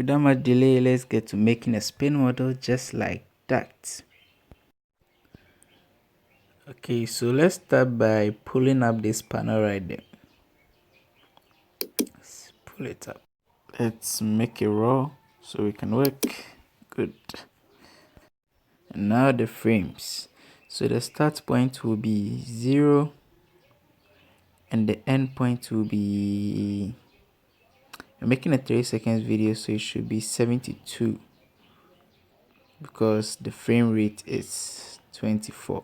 without much delay, let's get to making a spin model just like that. Okay, so let's start by pulling up this panel right there. Let's pull it up. Let's make it raw so we can work. Good. And now the frames. So the start point will be 0 and the end point will be, I'm making a 3 seconds video, so it should be 72 because the frame rate is 24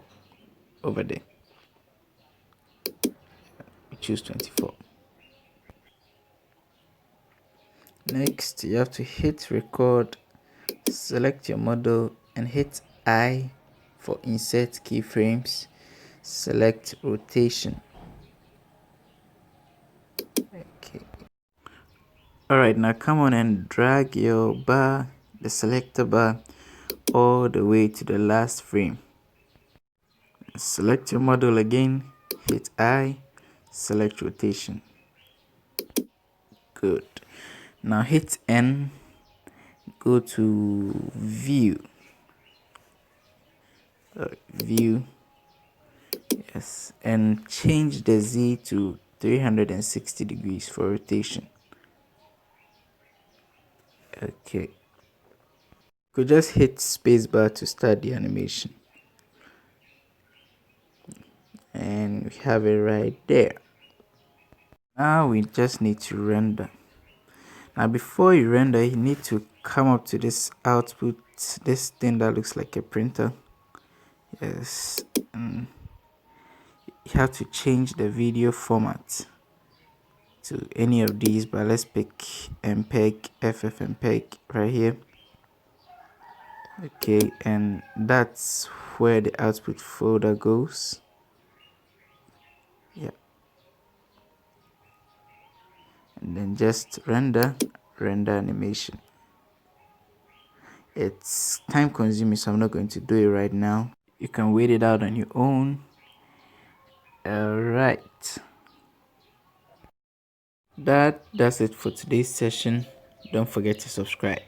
over there. We choose 24. Next, you have to hit record, select your model and hit I for insert keyframes. Select rotation. Okay. Alright, now come on and drag your bar, the selector bar, all the way to the last frame. Select your model again, hit I, select rotation. Good. Now hit N, go to view. View. Yes, and change the Z to 360 degrees for rotation. Okay. Could just hit spacebar to start the animation. And we have it right there. Now we just need to render. Now before you render, you need to come up to this output, this thing that looks like a printer. Yes, and you have to change the video format to any of these, but let's pick MPEG, FFmpeg right here. Okay, and that's where the output folder goes. Yeah, and then just render animation. It's time consuming, so I'm not going to do it right now. You can wait it out on your own. Alright, that's it for today's session. Don't forget to subscribe.